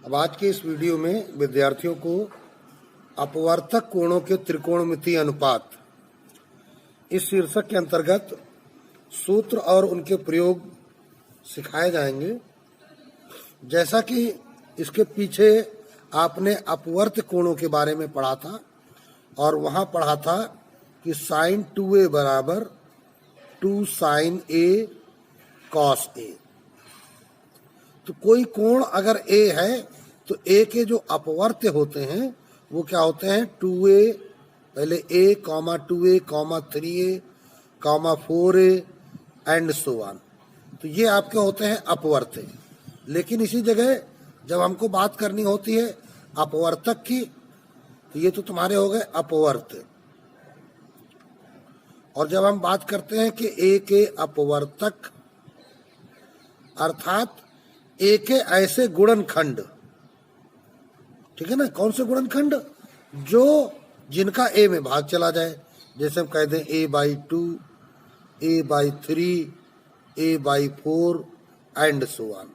अब आज के इस वीडियो में विद्यार्थियों को अपवर्तक कोणों के त्रिकोणमितीय अनुपात इस शीर्षक के अंतर्गत सूत्र और उनके प्रयोग सिखाए जाएंगे। जैसा कि इसके पीछे आपने अपवर्त कोणों के बारे में पढ़ा था और वहां पढ़ा था कि साइन 2a बराबर 2 साइन a कॉस a। तो कोई कोण अगर a है तो a के जो अपवर्त्य होते हैं वो क्या होते हैं 2a, पहले a, 2a, 3a, 4a and so on. तो ये आपके होते हैं अपवर्त्य। लेकिन इसी जगह जब हमको बात करनी होती है अपवर्तक की तो ये तो तुम्हारे हो गए अपवर्त्य। और जब हम बात करते हैं कि a के अपवर्तक अर्थात a के ऐसे गुणनखंड, ठीक है ना, कौन से गुणनखंड जो जिनका a में भाग चला जाए, जैसे हम कह दें a/2, a/3, a/4 and so on.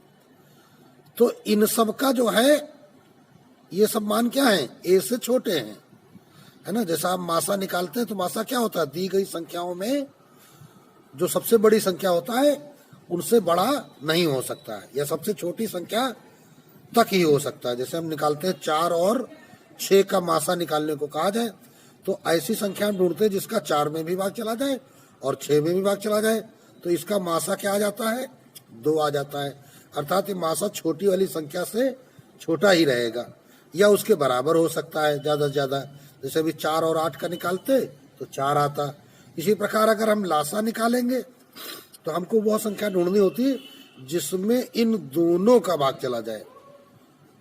तो इन सब का जो है ये सब मान क्या है, a से छोटे हैं, है ना। जैसा आप मासा निकालते हैं तो मासा क्या होता है, दी गई संख्याओं में जो सबसे बड़ी संख्या होता है उनसे बड़ा नहीं हो सकता है या सबसे छोटी संख्या तक ही हो सकता है। जैसे हम निकालते हैं 4 और 6 का मासा निकालने को कहा जाए तो ऐसी संख्या हम ढूंढते हैं जिसका 4 में भी भाग चला जाए और 6 में भी भाग चला जाए, तो इसका मासा क्या आ जाता है, 2 आ जाता है। अर्थात ये मासा छोटी वाली संख्या से छोटा ही रहेगा या उसके बराबर हो सकता है ज्यादा से ज्यादा। जैसे अभी 4 और 8 का निकालते तो 4 आता। इसी प्रकार अगर हम लासा निकालेंगे तो हमको वह संख्या ढूंढनी होती है जिसमें इन दोनों का भाग चला जाए,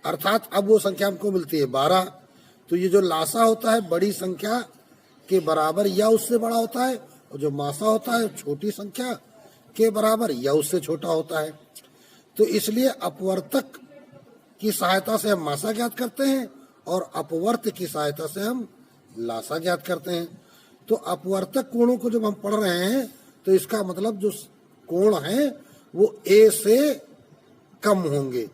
अर्थात अब वो संख्या हमको मिलती है 12। तो ये जो लासा होता है बड़ी संख्या के बराबर या उससे बड़ा होता है और जो मासा होता है छोटी संख्या के बराबर या उससे छोटा होता है। तो इसलिए अपवर्तक की सहायता से हम मासा ज्ञात करते हैं और अपवर्त्य की सहायता से हम लासा ज्ञात करते हैं। तो अपवर्तक कोणों को जब हम पढ़ रहे हैं तो इसका मतलब जो कोण हैं वो a से कम होंगे,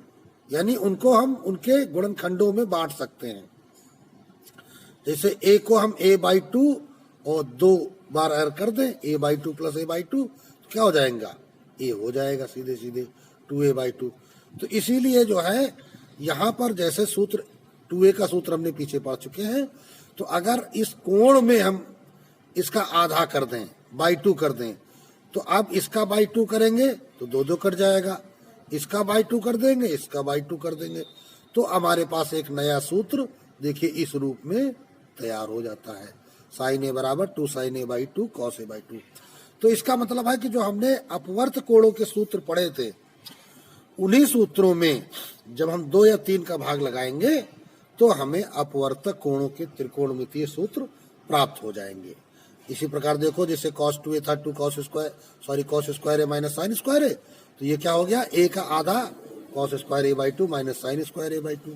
यानी उनको हम उनके गुणनखंडों में बांट सकते हैं। जैसे a को हम a/2 और 2 बार ऐड कर दें, a/2 प्लस a/2 तो क्या हो जाएगा, a हो जाएगा सीधे सीधे 2a/2। तो इसीलिए जो है यहाँ पर जैसे सूत्र 2a का सूत्र हमने पीछे पढ़ चुके हैं, तो अगर इस कोण में हम इसका आधा कर दें, बाई 2 कर दें, तो अब इसका बाई 2 करेंगे तो 2 कट जाएगा, इसका बाई 2 कर देंगे, इसका बाई 2 कर देंगे, तो हमारे पास एक नया सूत्र देखिए इस रूप में तैयार हो जाता है, साइन a बराबर 2 साइन a/2 कॉस a/2। तो इसका मतलब है कि जो हमने अपवर्त कोणों के सूत्र पढ़े थे उन्हीं सूत्रों में जब हम 2 या 3 का भाग लगाएंगे तो हमें अपवर्तक कोणों के त्रिकोणमितीय सूत्र प्राप्त हो जाएंगे। इसी प्रकार देखो जैसे cos 2a था 2 cos square a minus sine square a, तो ये क्या हो गया, a का आधा cos square a/2 minus sine square a/2,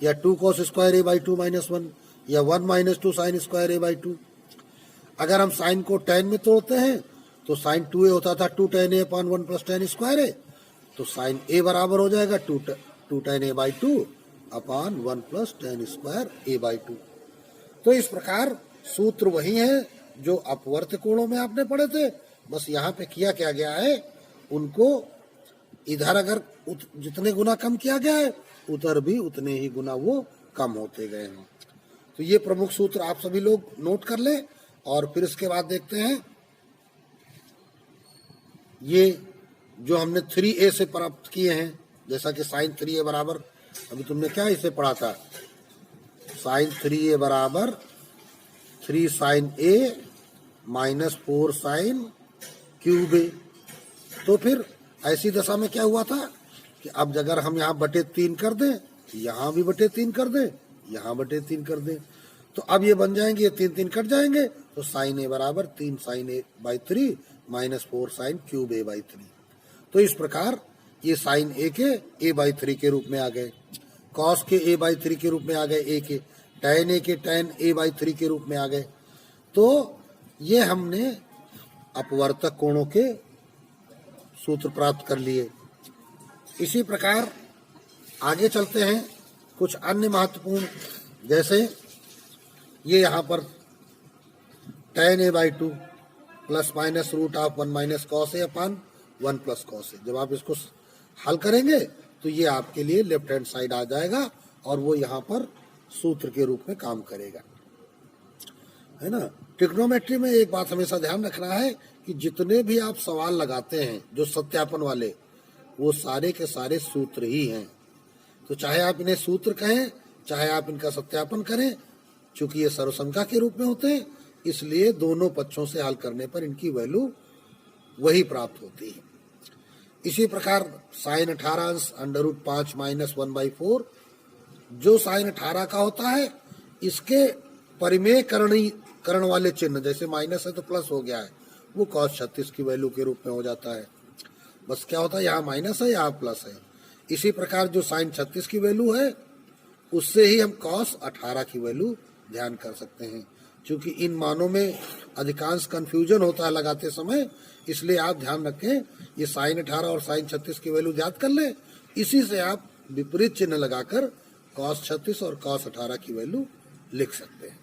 या 2 cos स्क्वायर a/2 माइनस 1, या 1 माइनस 2 साइन स्क्वायर a/2। अगर हम साइन को tan में तोड़ते हैं तो साइन 2a होता था 2 tan a upon 1 plus tan square a, तो साइन a बराबर हो जाएगा 2 tan a/2 upon 1 plus tan square a/2। तो इस प्रकार सूत्र वही है जो अपवर्त्य कोणों में आपने पढ़े थे, बस यहाँ पे किया क्या गया है, उनको इधर अगर जितने गुना कम किया गया है उधर भी उतने ही गुना वो कम होते गए हैं। तो ये प्रमुख सूत्र आप सभी लोग नोट कर लें और फिर इसके बाद देखते हैं ये जो हमने 3a से प्राप्त किए हैं, जैसा कि साइन 3a बराबर, अभी तुमने क्या इसे पढ़ा था, साइन 3a बराबर 3 sine a minus 4 sine cube a। तो फिर ऐसी दशा में क्या हुआ था कि अब अगर हम यहाँ बटे 3 कर दें, यहाँ भी बटे 3 कर दें, यहाँ बटे 3 कर दें, तो अब ये बन जाएंगे, ये 3 कट जाएंगे, तो साइन a बराबर 3 sign a/3 minus 4 sine cube a/3। तो इस प्रकार ये साइन a के a/3 के रूप में आ गए, कॉस के a/3 के रूप में आ गए, a के tan a के tan a/3 के रूप में आ गए। तो ये हमने अपवर्तक कोणों के सूत्र प्राप्त कर लिए। इसी प्रकार आगे चलते हैं कुछ अन्य महत्वपूर्ण, जैसे ये यहाँ पर tan a/2 plus minus root of 1 minus cos a upon 1 plus cos a. जब आप इसको हल करेंगे तो ये आपके लिए लेफ्ट हैंड साइड आ जाएगा और वो यहाँ पर सूत्र के रूप में काम करेगा, है ना। ट्रिग्नोमेट्री में एक बात हमेशा ध्यान रखना है कि जितने भी आप सवाल लगाते हैं जो सत्यापन वाले, वो सारे के सारे सूत्र ही हैं। तो चाहे आप इन्हें सूत्र कहें, चाहे आप इनका सत्यापन करें, चूंकि ये सर्वसंख्या के रूप में होते हैं, इसलिए दोनों पक्षों से हल करने पर इनकी वैल्यू वही प्राप्त होती है। इसी प्रकार साइन 18 अंश √5 माइनस 1/4, जो साइन 18 का होता है, इसके परिमेय करण वाले चिन्ह, जैसे माइनस है तो प्लस हो गया है, वो cos 36 की वैल्यू के रूप में हो जाता है। बस क्या होता है, यहाँ माइनस है, यहाँ प्लस है। इसी प्रकार जो साइन 36 की वैल्यू है, उससे ही हम cos 18 की वैल्यू ध्यान कर सकते हैं। क्योंकि इन मानों में अधिकांश कंफ्यूजन होता है लगाते समय, इसलिए आप ध्यान रखें, ये साइन 18 और साइन 36 की वैल्यू याद कर लें, इसी से आप विपरीत चिन्ह लगाकर cos 36 और cos 18 की वैल्यू लिख सकते हैं।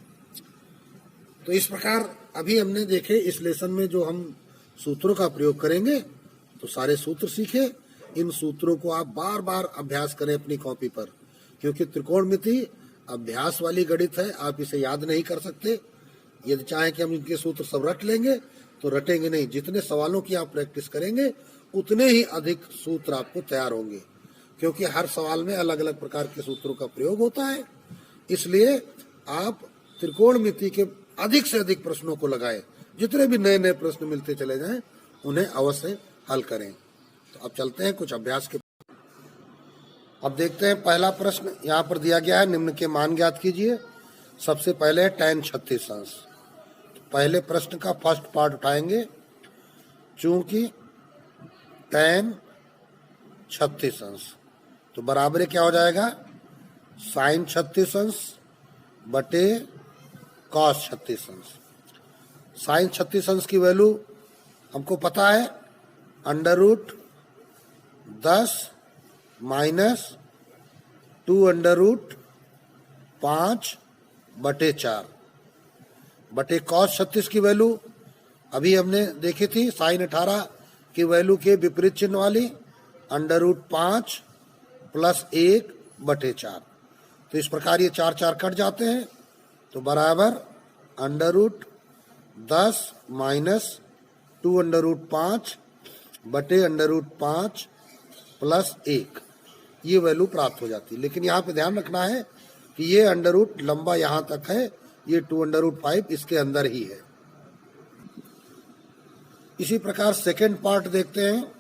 तो इस प्रकार अभी हमने देखे इस लेसन में जो हम सूत्रों का प्रयोग करेंगे, तो सारे सूत्र सीखे। इन सूत्रों को आप बार बार अभ्यास करें अपनी कॉपी पर, क्योंकि त्रिकोणमिति अभ्यास वाली गणित है, आप इसे याद नहीं कर सकते। यदि चाहें कि हम इनके सूत्र सब रट लेंगे तो रटेंगे नहीं। जितने सवालों की आप प्रैक्टिस करेंगे उतने ही अधिक सूत्र आपको तैयार होंगे, क्योंकि हर सवाल में अलग अलग प्रकार के सूत्रों का प्रयोग होता है। इसलिए आप त्रिकोणमिति के अधिक से अधिक प्रश्नों को लगाएं। जितने भी नए नए प्रश्न मिलते चले जाएं, उन्हें अवश्य हल करें। तो अब चलते हैं कुछ अभ्यास के। अब देखते हैं पहला प्रश्न यहाँ पर दिया गया है, निम्न के मान ज्ञात कीजिए। सबसे पहले है tan 36 अंश। पहले प्रश्न का फर्स्ट पार्ट उठाएंगे। चूंकि tan 36 अंश, तो बराबर क्या हो जाएगा, साइन 36 अंश बटे cos 36 अंश। साइन 36 अंश की वैल्यू हमको पता है, √10 माइनस 2√5 बटे 4 बटे cos 36 की वैल्यू अभी हमने देखी थी, साइन 18 की वैल्यू के विपरीत चिन्ह वाली, √5 प्लस 1 बटे 4। तो इस प्रकार ये 4 4 कट जाते हैं, तो बराबर √10 माइनस 2√5 बटे √5 प्लस 1, ये वैल्यू प्राप्त हो जाती है। लेकिन यहाँ पे ध्यान रखना है कि ये अंडर लंबा यहाँ तक है, ये 2√5 इसके अंदर ही है। इसी प्रकार सेकेंड पार्ट देखते हैं,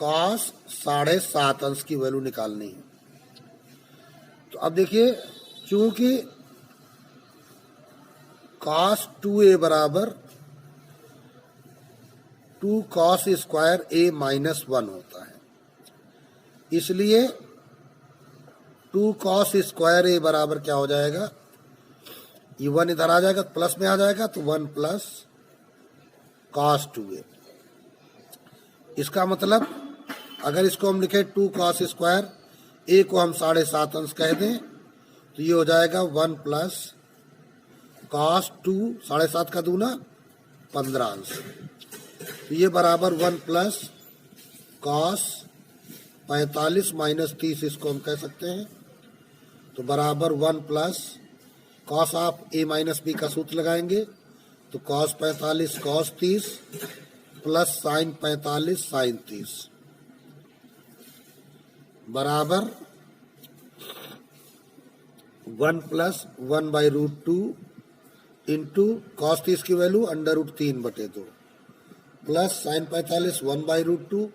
cos 7.5 अंश की वैल्यू निकालनी है। तो अब देखिए, चूंकि cos 2a बराबर 2 cos स्क्वायर a माइनस 1 होता है, इसलिए 2 cos स्क्वायर a बराबर क्या हो जाएगा, ये 1 इधर आ जाएगा, प्लस में आ जाएगा, तो 1 प्लस cos 2a। इसका मतलब अगर इसको हम लिखे 2 cos स्क्वायर a को हम 7.5 अंश कह दें, तो ये हो जाएगा 1 प्लस cos 2, 7.5 का दूना 15 अंश। तो ये बराबर 1 प्लस cos 45 माइनस 30 इसको हम कह सकते हैं। तो बराबर 1 plus cos of a minus b का सूत्र लगाएंगे, तो cos 45 cos 30 plus sine 45 sine 30 बराबर 1 प्लस 1/√2 इंटू cos 30 की वैल्यू √3 बटे 2 प्लस साइन 45 1/√2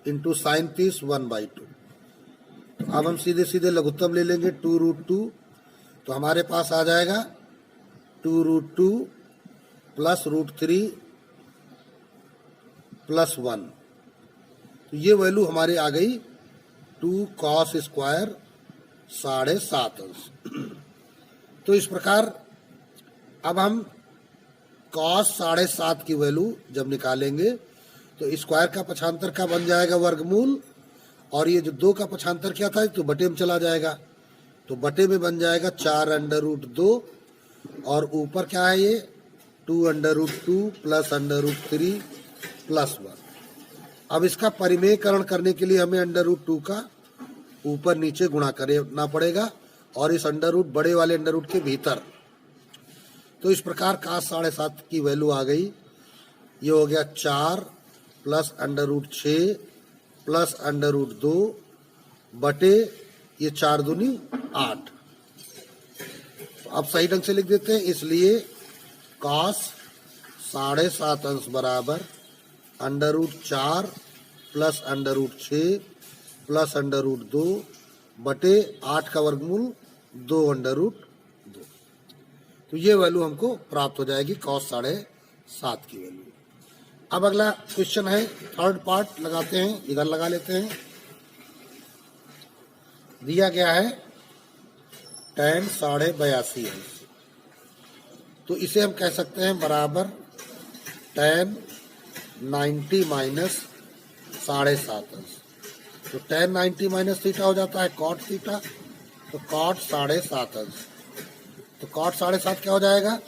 इंटू साइन 30 1/2। तो अब हम सीधे सीधे लघुत्तम ले लेंगे 2√2, तो हमारे पास आ जाएगा 2√2 प्लस √3 प्लस 1। तो ये वैल्यू हमारी आ गई 2 cos स्क्वायर 7.5 अंश। तो इस प्रकार अब हम cos 7.5 की वैल्यू जब निकालेंगे, तो स्क्वायर का पक्षांतर का बन जाएगा वर्गमूल, और ये जो 2 का पक्षांतर क्या था तो बटे में चला जाएगा, तो बटे में बन जाएगा 4√2 और ऊपर क्या है ये 2√2 प्लस √3 प्लस 1। अब इसका परिमेयकरण करने के लिए हमें √2 का ऊपर नीचे गुणा करना पड़ेगा और इस अंडर बड़े वाले अंडर के भीतर। तो इस प्रकार cos 7.5 की वैल्यू आ गई। ये हो गया 4 प्लस √6 प्लस √2 बटे ये 4 दूनी 8। अब सही ढंग से लिख देते हैं, इसलिए cos 7.5 अंश बराबर √4 प्लस √6 प्लस √2 बटे 8 का वर्गमूल 2 तो ये वैल्यू हमको प्राप्त हो जाएगी cos 7.5 की वैल्यू। अब अगला क्वेश्चन है, थर्ड पार्ट लगाते हैं, इधर लगा लेते हैं। दिया गया है tan 82.5 अंश, तो इसे हम कह सकते हैं बराबर tan 90 माइनस 7.5 अंश। तो tan 90 माइनस थीटा हो जाता है cot थीटा, तो cot 7.5 अंश। तो cot 7.5 क्या हो जाएगा,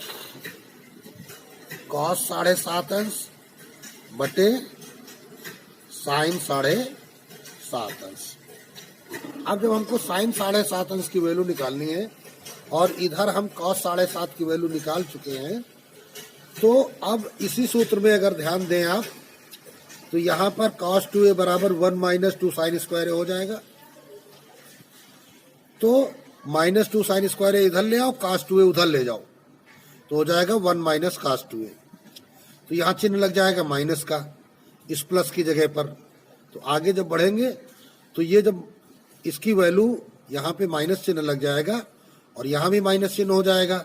cos 7.5 अंश बटे sin 7.5 अंश। अब जब हमको sin 7.5 अंश की वैल्यू निकालनी है और इधर हम cos 7.5 की वैल्यू निकाल चुके हैं, तो अब इसी सूत्र में अगर ध्यान दें आप, तो यहाँ पर cos 2a बराबर 1 माइनस 2 साइन स्क्वायर हो जाएगा। तो माइनस 2 साइन स्क्वायर इधर ले आओ, cos 2a उधर ले जाओ, तो हो जाएगा 1 माइनस cos 2a। तो यहाँ चिन्ह लग जाएगा माइनस का इस प्लस की जगह पर। तो आगे जब बढ़ेंगे तो ये जब इसकी वैल्यू यहाँ पे माइनस चिन्ह लग जाएगा और यहाँ भी माइनस चिन्ह हो जाएगा,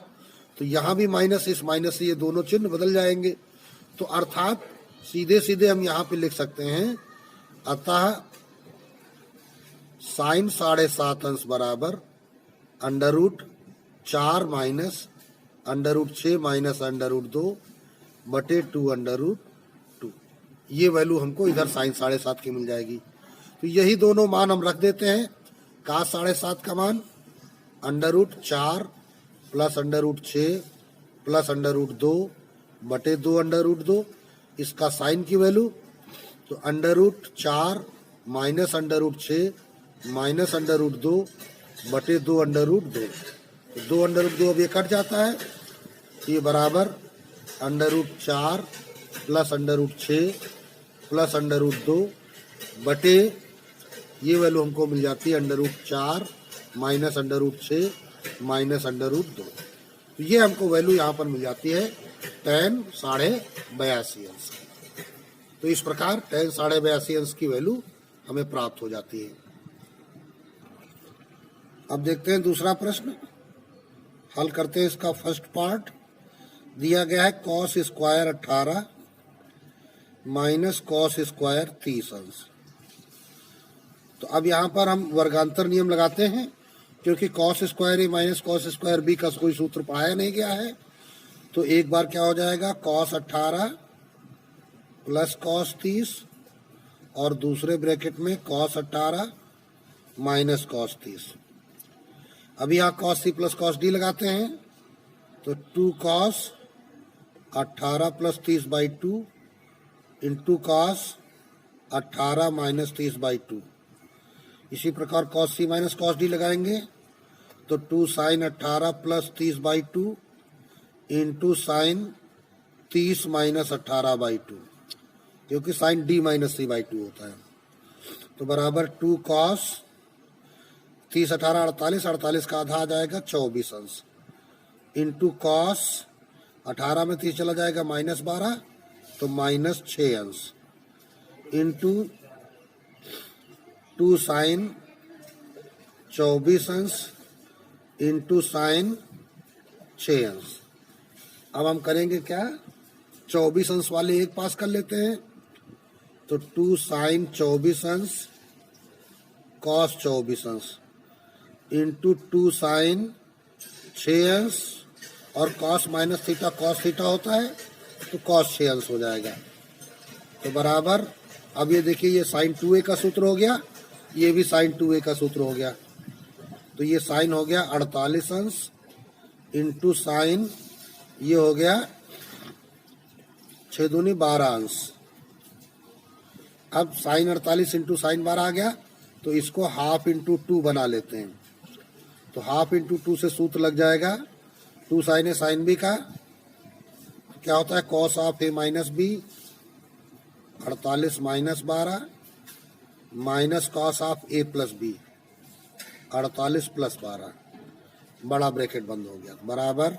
तो यहाँ भी माइनस, इस माइनस से ये दोनों चिन्ह बदल जाएंगे। तो अर्थात सीधे सीधे हम यहाँ पे लिख सकते हैं, अतः sin 7.5 अंश बराबर √4 माइनस √6 माइनस √2 बटे 2 ये वैल्यू हमको इधर sin 7.5 की मिल जाएगी। तो यही दोनों मान हम रख देते हैं। cos 7.5 का मान √4 प्लस √6 प्लस √2 बटे 2 इसका साइन की वैल्यू, तो √4 माइनस √6 माइनस √2 बटे 2 तो 2 अब ये कट जाता है, ये बराबर √4 प्लस √6 प्लस √2 बटे ये वैल्यू हमको मिल जाती है √4 माइनस √6 माइनस √2। तो ये हमको वैल्यू यहाँ पर मिल जाती है tan 82.5 अंश। तो इस प्रकार tan 82.5 अंश की वैल्यू हमें प्राप्त हो जाती है। अब देखते हैं दूसरा प्रश्न, हल करते हैं इसका फर्स्ट पार्ट। दिया गया है cos square 18 minus cos square 30 अंश। तो अब यहाँ पर हम वर्गांतर नियम लगाते हैं, क्योंकि cos square A minus cos square B का कोई सूत्र पढ़ाया नहीं गया है। तो एक बार क्या हो जाएगा, cos 18 प्लस cos 30 और दूसरे ब्रैकेट में cos 18 माइनस cos 30। अब यहाँ cos c plus cos d लगाते हैं, तो 2 cos 18 plus 30/2 into cos 18 minus 30/2। इसी प्रकार cos c minus cos d लगाएंगे, तो 2 sin 18 plus 30/2 into sine 30 minus 18/2, क्योंकि साइन d माइनस 3/2 होता है। तो बराबर 2 cos 30 18 48 का आधा आ जाएगा 24 अंश इंटू cos 18 में 30 चला जाएगा -12, तो -6 अंश इंटू 2 साइन 24 अंश इंटू साइन 6 अंश। अब हम करेंगे क्या, 24 अंश वाले एक पास कर लेते हैं, तो 2 साइन 24 अंश cos 24 अंश इंटू 2 साइन 6 अंश और cos minus theta cos theta होता है, तो cos 6 अंश हो जाएगा। तो बराबर, अब ये देखिए ये sin 2a का सूत्र हो गया, ये भी साइन 2a का सूत्र हो गया। तो ये साइन हो गया 48 अंश इंटू साइन, ये हो गया 6 दूनी 12 अंश। अब साइन 48 इंटू साइन 12 आ गया, तो इसको हाफ इंटू 2 बना लेते हैं। तो हाफ इंटू 2 से सूत्र लग जाएगा 2 साइन ए साइन बी का, क्या होता है cos of A minus B, 48 minus 12 minus cos of A plus B, 48 plus 12, बड़ा ब्रैकेट बंद हो गया, बराबर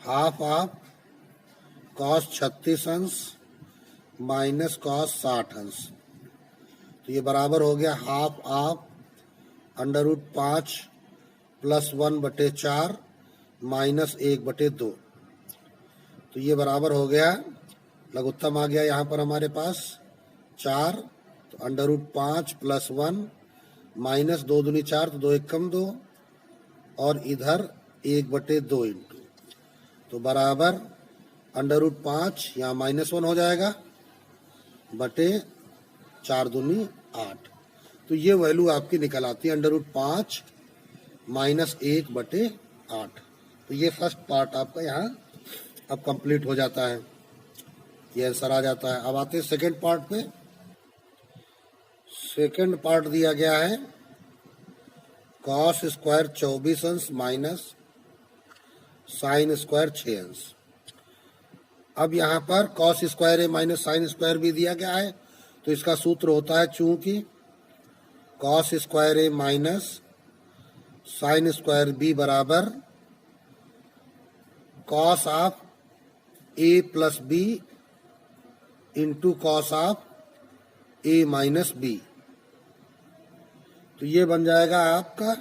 हाफ ऑफ कॉस 36 अंश माइनस कॉस 60 अंश। तो ये बराबर हो गया half of under root 5 plus 1/4 minus 1/2। तो ये बराबर हो गया, लघुत्तम आ गया यहाँ पर हमारे पास 4, तो अंडर रूट 5 प्लस 1 माइनस 2 दूनी 4, तो 2 1 2, और इधर 1/2 इंटू, तो बराबर अंडर रूट 5 यहाँ -1 हो जाएगा बटे 4 दूनी 8। तो ये वैल्यू आपकी निकल आती है अंडर रूट 5 माइनस 1/8। तो ये फर्स्ट पार्ट आपका यहाँ अब कंप्लीट हो जाता है, ये आंसर आ जाता है। अब आते हैं सेकेंड पार्ट पे। सेकेंड पार्ट दिया गया है कॉस स्क्वायर 24 अंश माइनस साइन स्क्वायर 6 अंश। अब यहाँ पर cos square A minus sine square भी दिया गया है, तो इसका सूत्र होता है चूंकि cos square A minus sine square B बराबर cos of A plus B into cos of A minus B. तो ये बन जाएगा आपका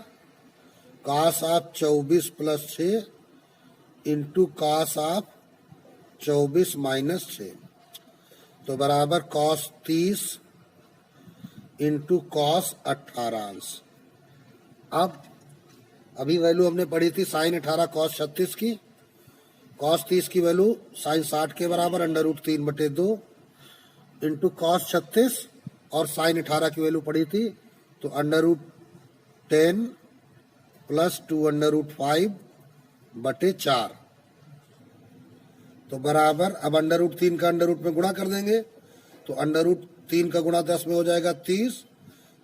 cos of 24 plus 6 into cos of 24 minus 6, तो बराबर कॉस 30 इंटू कॉस 18 अंश। अब अभी वैल्यू हमने पढ़ी थी साइन 18 कॉस 36 की, कॉस 30 की वैल्यू साइन 60 के बराबर अंडर रूट 3/2 इंटू कॉस 36, और साइन 18 की वैल्यू पढ़ी थी तो under root 10 plus 2 under root 5/4, तो बराबर अब अंडर रूट 3 का अंडर रूट में गुणा कर देंगे, तो अंडर रूट 3 का गुणा 10 में हो जाएगा 30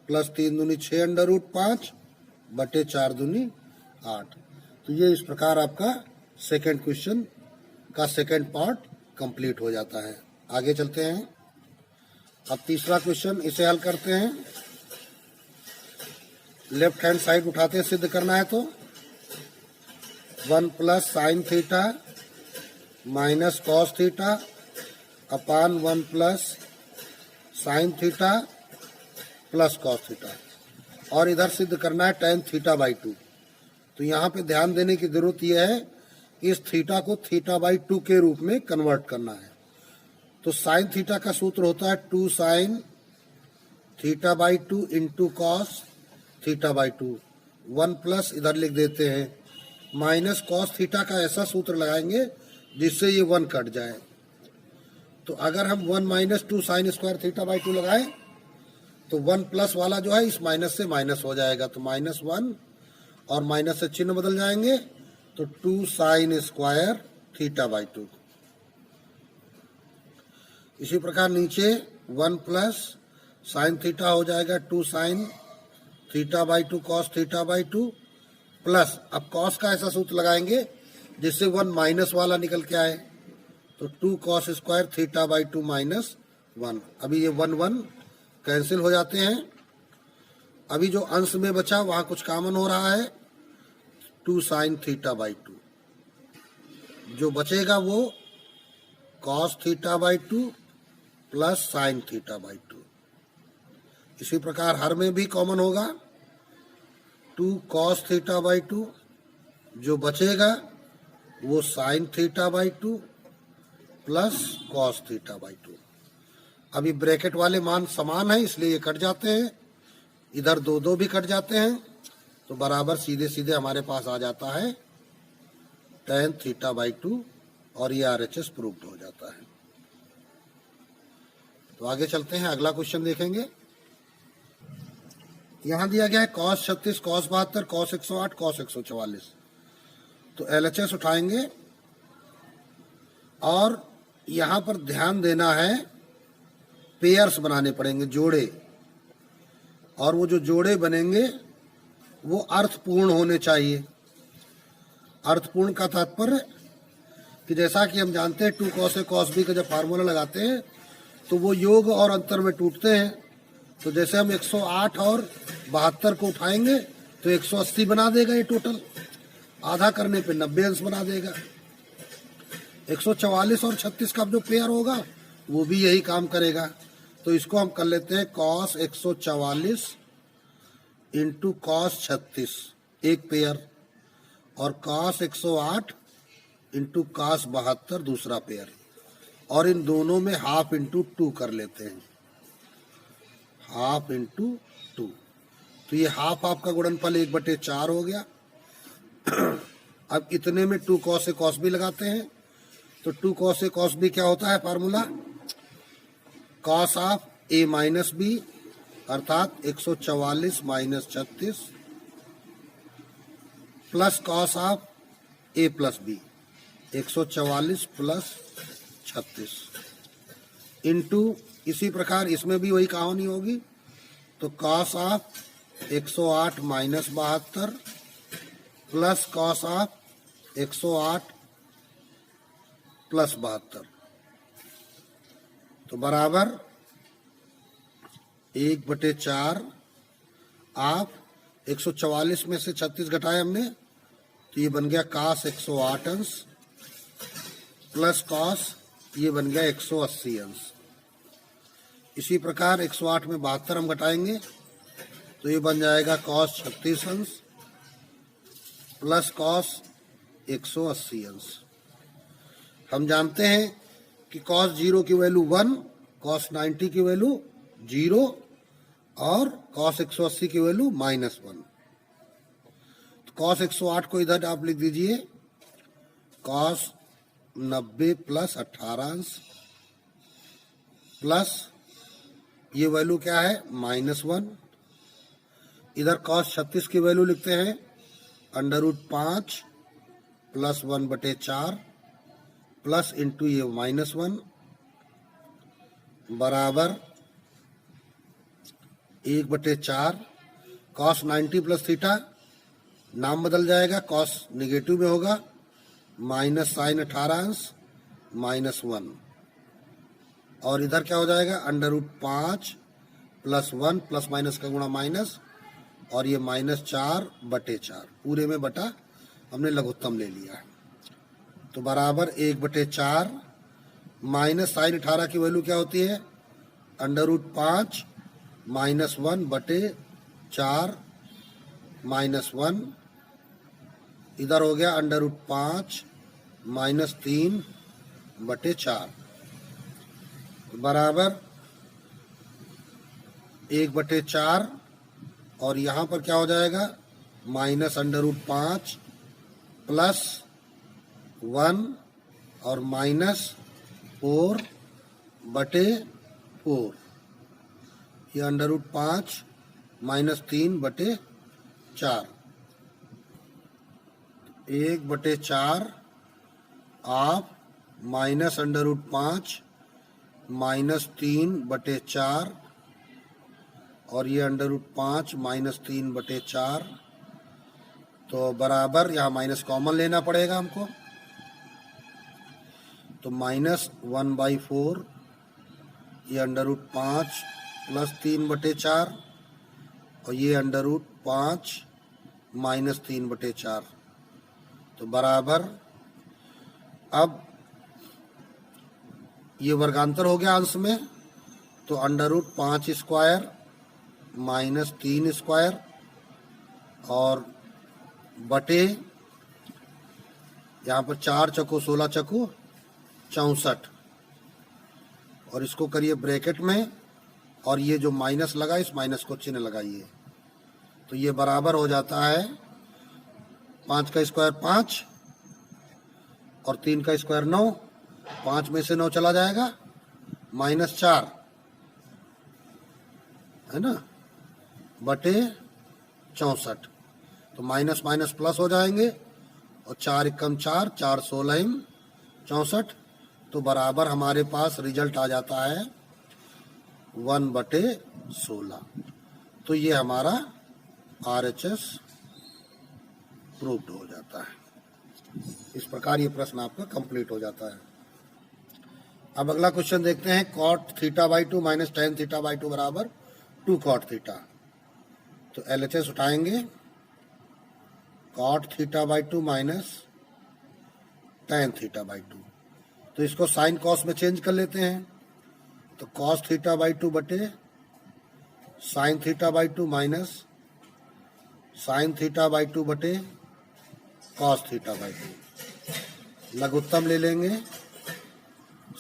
प्लस 3 दूनी 6 अंडर रूट 5/4 दूनी 8। तो ये इस प्रकार आपका सेकेंड क्वेश्चन का सेकेंड पार्ट कंप्लीट हो जाता है। आगे चलते हैं। अब तीसरा क्वेश्चन, इसे हल करते हैं। लेफ्ट हैंड साइड उठाते हैं, सिद्ध करना है तो 1 plus sine theta minus cos theta upon 1 plus sine theta plus cos theta, और इधर सिद्ध करना है टेन थीटा बाई 2। तो यहाँ पे ध्यान देने की जरूरत यह है कि इस थीटा को थीटा बाई 2 के रूप में कन्वर्ट करना है। तो साइन थीटा का सूत्र होता है 2 sine theta by 2 into cos theta by 2, 1 plus इधर लिख देते हैं माइनस कॉस थीटा का ऐसा सूत्र लगाएंगे जिससे ये 1 कट जाए। तो अगर हम 1 minus 2 sine square theta by 2 लगाएं तो 1 प्लस वाला जो है इस माइनस से माइनस हो जाएगा, तो -1 और माइनस से चिन्ह बदल जाएंगे, तो 2 साइन स्क्वायर थीटा बाई 2। इसी प्रकार नीचे 1 प्लस साइन थीटा हो जाएगा 2 sine theta by 2 cos theta by 2 plus, अब कॉस का ऐसा सूत्र लगाएंगे जिससे 1 माइनस वाला निकल के आए, तो 2 cos square theta by 2 minus 1। अभी ये 1 कैंसिल हो जाते हैं। अभी जो अंश में बचा वहां कुछ कॉमन हो रहा है, 2 साइन थीटा बाई 2, जो बचेगा वो cos theta by 2 plus sine theta by 2। इसी प्रकार हर में भी कॉमन होगा 2 कॉस थीटा बाई 2, जो बचेगा वो sine theta by 2 plus cos theta by 2। अभी ब्रैकेट वाले मान समान है इसलिए ये कट जाते हैं, इधर 2 भी कट जाते हैं, तो बराबर सीधे सीधे हमारे पास आ जाता है tan थीटा बाई 2, और ये RHS प्रूव्ड हो जाता है। तो आगे चलते हैं, अगला क्वेश्चन देखेंगे। यहां दिया गया है cos 36, cos 72, cos 108, cos 144। तो LHS उठाएंगे और यहां पर ध्यान देना है, पेयर्स बनाने पड़ेंगे, जोड़े। और वो जो जोड़े बनेंगे वो अर्थपूर्ण होने चाहिए। अर्थपूर्ण का तात्पर्य कि जैसा कि हम जानते हैं 2 cos A cos B का जब फार्मूला लगाते हैं तो वो योग और अंतर में टूटते हैं। तो जैसे हम 108 और 72 को उठाएंगे तो 180 बना देगा ये टोटल, आधा करने पे 90 अंश बना देगा। 144 और 36 का जो पेयर होगा वो भी यही काम करेगा। तो इसको हम कर लेते हैं cos 144 इंटू cos 36 एक पेयर, और cos 108 इंटू cos 72 दूसरा पेयर, और इन दोनों में हाफ इंटू 2 कर लेते हैं, हाफ इंटू 2। तो ये हाफ आपका गुणनफल 1/4 हो गया। अब इतने में 2 cos A cos B लगाते हैं। तो 2 cos A cos B क्या होता है formula? cos of A minus B अर्थात 144 minus 36 plus cos of A plus B 144 plus 36 into, इसी प्रकार इसमें भी वही कहानी होगी। तो cos of 108 minus 72 plus cos of 108 plus 72, तो बराबर 1/4। आप 144 में से 36 घटाए हमने तो ये बन गया cos 108 अंश प्लस cos ये बन गया 180 अंश। इसी प्रकार 108 में 72 हम घटाएंगे तो ये बन जाएगा cos 36 अंश प्लस cos 180 अंश। हम जानते हैं कि cos 0 की वैल्यू 1, cos 90 की वैल्यू 0 और cos 180 की वैल्यू -1। तो cos 108 को इधर आप लिख दीजिए cos 90 प्लस 18 अंश प्लस ये वैल्यू क्या है -1। इधर cos 36 की वैल्यू लिखते हैं √5 प्लस 1/4 प्लस इंटू ये -1 बराबर 1/4। cos 90 प्लस थीटा नाम बदल जाएगा, cos निगेटिव में होगा, माइनस साइन 18 अंश -1, और इधर क्या हो जाएगा √5 प्लस 1 प्लस माइनस का गुणा माइनस, और ये -4/4 पूरे में बटा हमने लघुत्तम ले लिया। तो बराबर 1/4 माइनस साइन 18 की वैल्यू क्या होती है √5 -1/4 -1, इधर हो गया √5 -3/4 बराबर 1/4, और यहाँ पर क्या हो जाएगा -√5 प्लस 1 और -4/4, ये √5 -3/4, 1/4 आप -√5 -3/4, और ये √5 -3/4, तो बराबर यहाँ माइनस कॉमन लेना पड़ेगा हमको। तो -1/4 ये √5 प्लस 3/4, और ये √5 -3/4, तो बराबर, अब ये वर्गांतर हो गया अंश में, तो √5 स्क्वायर -3 स्क्वायर और बटे यहाँ पर 4 चौको 16 चौको 64, और इसको करिए ब्रैकेट में, और ये जो माइनस लगा इस माइनस को चिन्ह लगाइए, तो ये बराबर हो जाता है 5 का स्क्वायर 5 और 3 का स्क्वायर 9, 5 में से 9 चला जाएगा, -4 है ना, बटे 64। तो माइनस माइनस प्लस हो जाएंगे और 4 एकम 4, 4 16 64, तो बराबर हमारे पास रिजल्ट आ जाता है 1/16। तो ये हमारा RHS प्रूव्ड हो जाता है। इस प्रकार ये प्रश्न आपका कंप्लीट हो जाता है। अब अगला क्वेश्चन देखते हैं। cot θ/2 माइनस tan θ/2 बराबर 2 cot θ। तो LHS उठाएंगे, cot θ/2 माइनस tan θ/2। तो इसको साइन कॉस में चेंज कर लेते हैं। तो cos θ/2 बटे sin θ/2 माइनस sin θ/2 बटे cos θ/2। लघुत्तम ले लेंगे,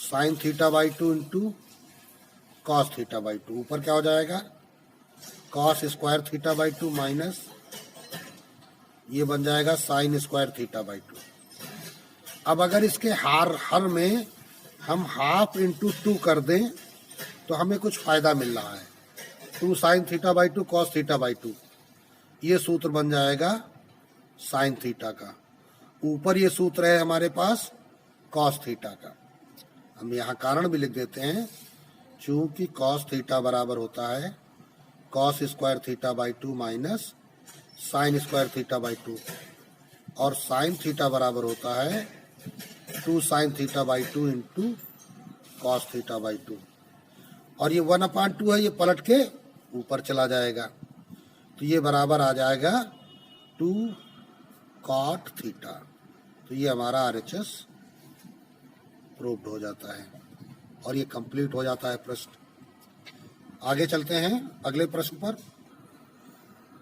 sin θ/2 इंटू cos θ/2। ऊपर क्या हो जाएगा, cos स्क्वायर θ/2 माइनस ये बन जाएगा sin स्क्वायर θ/2। अब अगर इसके हर में हम हाफ इंटू 2 कर दें तो हमें कुछ फायदा मिल रहा है। 2 sin θ/2 cos θ/2, ये सूत्र बन जाएगा sin थीटा का। ऊपर ये सूत्र है हमारे पास cos थीटा का। हम यहाँ कारण भी लिख देते हैं, चूंकि cos थीटा बराबर होता है cos square θ/2 minus sin square θ/2, और sin थीटा बराबर होता है 2 sin θ/2 इंटू cos θ/2। और ये 1/2 है, ये पलट के ऊपर चला जाएगा, तो ये बराबर आ जाएगा 2 cot थीटा। तो ये हमारा RHS प्रूव्ड हो जाता है और ये कंप्लीट हो जाता है प्रश्न। आगे चलते हैं अगले प्रश्न पर।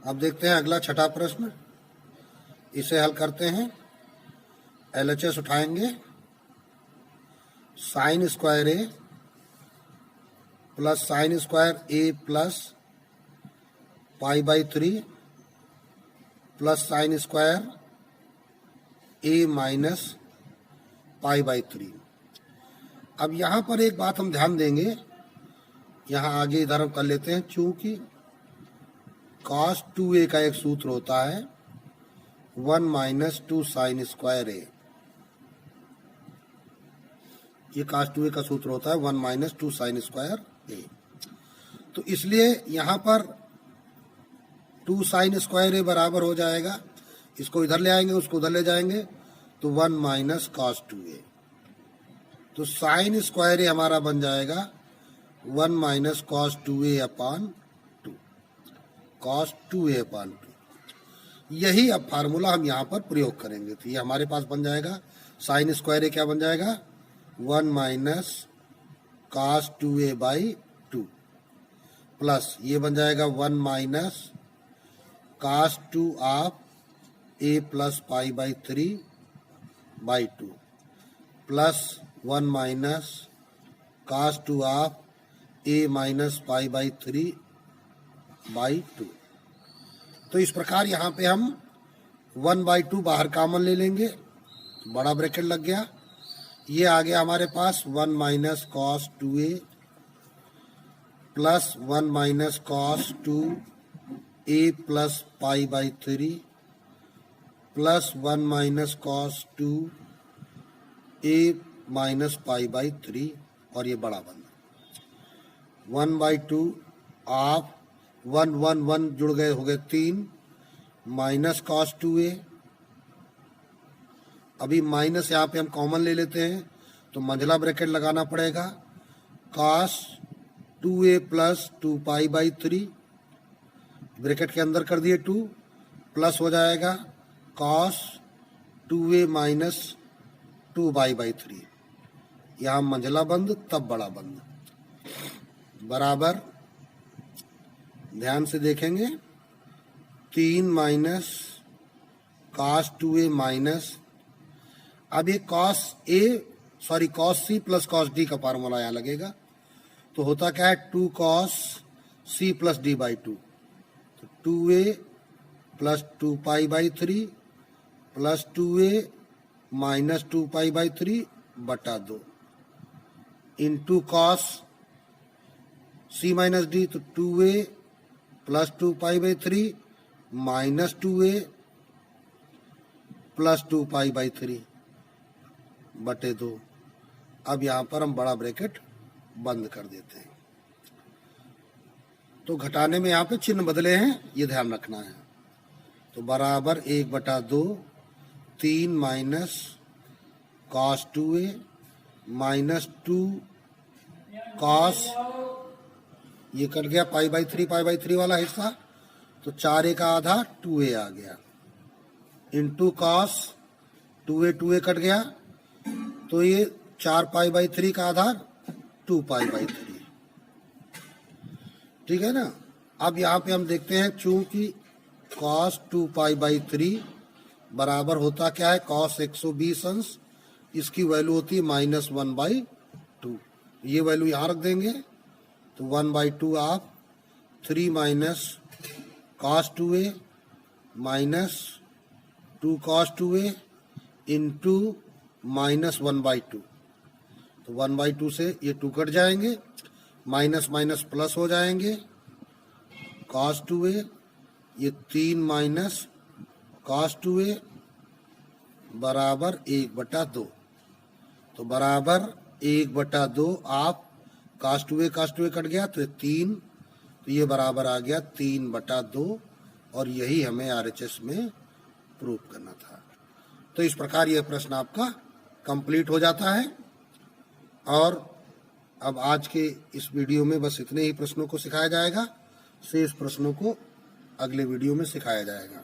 अब देखते हैं अगला छठा प्रश्न, इसे हल करते हैं। LHS उठाएंगे, sine square A plus sine square A plus π/3 plus sine square A minus π/3। अब यहाँ पर एक बात हम ध्यान देंगे, यहाँ आगे इधर हम कर लेते हैं, चूंकि cos 2a का एक सूत्र होता है 1 माइनस 2 साइन स्क्वायर ए। ये cos 2a का सूत्र होता है 1 माइनस 2 साइन स्क्वायर ए। तो इसलिए यहाँ पर 2 साइन स्क्वायर ए बराबर हो जाएगा, इसको इधर ले आएंगे उसको उधर ले जाएंगे, तो 1 माइनस cos 2a। तो साइन स्क्वायर ए हमारा बन जाएगा 1 minus cos 2a upon 2, cos 2a upon 2। यही अब फार्मूला हम यहाँ पर प्रयोग करेंगे। तो ये हमारे पास बन जाएगा साइन स्क्वायर ए क्या बन जाएगा 1 माइनस cos 2a/2 प्लस ये बन जाएगा 1 minus cos 2 of a plus π/3/2 plus 1 minus cos 2 of a minus π/3/2। तो इस प्रकार यहाँ पे हम 1/2 बाहर कॉमन ले लेंगे, बड़ा ब्रैकेट लग गया। ये आ गया हमारे पास 1 minus cos 2a plus 1 minus cos 2a plus π/3 plus 1 minus cos 2a minus π/3, और ये बड़ा बन 1/2 ऑफ 1 1 1 जुड़ गए हो गए 3 माइनस cos 2a। अभी माइनस यहाँ पे हम कॉमन ले लेते हैं तो मंझला ब्रैकेट लगाना पड़ेगा, cos 2a प्लस 2 π/3 ब्रैकेट के अंदर कर दिए 2 प्लस हो जाएगा cos 2a माइनस 2 π/3। यहाँ मंझला बंद तब बड़ा बंद बराबर, ध्यान से देखेंगे 3 माइनस cos 2a माइनस, अब ये cos c plus cos d का फार्मूला यहाँ लगेगा, तो होता क्या है 2 cos c प्लस d/2। तो 2a plus 2 π/3 plus 2a minus 2 π/3/2 into cos c minus d, तो 2a plus 2π/3 minus 2a plus 2π/3 बटे 2। अब यहां पर हम बड़ा ब्रैकेट बंद कर देते हैं। तो घटाने में यहाँ पे चिन्ह बदले हैं, ये ध्यान रखना है। तो बराबर 1/2 3 minus cos 2a minus 2 cos, ये कट गया π/3 वाला हिस्सा, तो 4a का आधा 2a आ गया, इंटू cos 2a कट गया, तो ये 4π/3 का आधार 2π/3। ठीक है ना। अब यहाँ पे हम देखते हैं, चूंकि cos 2π/3 बराबर होता क्या है, cos 120 अंश, इसकी वैल्यू होती है -1/2। ये वैल्यू यहाँ रख देंगे, तो 1/2 आप 3 minus cos 2a minus 2 cos 2a into -1/2। तो 1/2 से ये 2 कट जाएंगे, माइनस माइनस प्लस हो जाएंगे, cos 2a, ये 3 माइनस cos 2a बराबर 1/2। तो बराबर 1/2 आप cos 2a कट गया, तो ये 3, तो ये बराबर आ गया 3/2, और यही हमें RHS में प्रूव करना था। तो इस प्रकार यह प्रश्न आपका कंप्लीट हो जाता है। और अब आज के इस वीडियो में बस इतने ही प्रश्नों को सिखाया जाएगा, शेष प्रश्नों को अगले वीडियो में सिखाया जाएगा।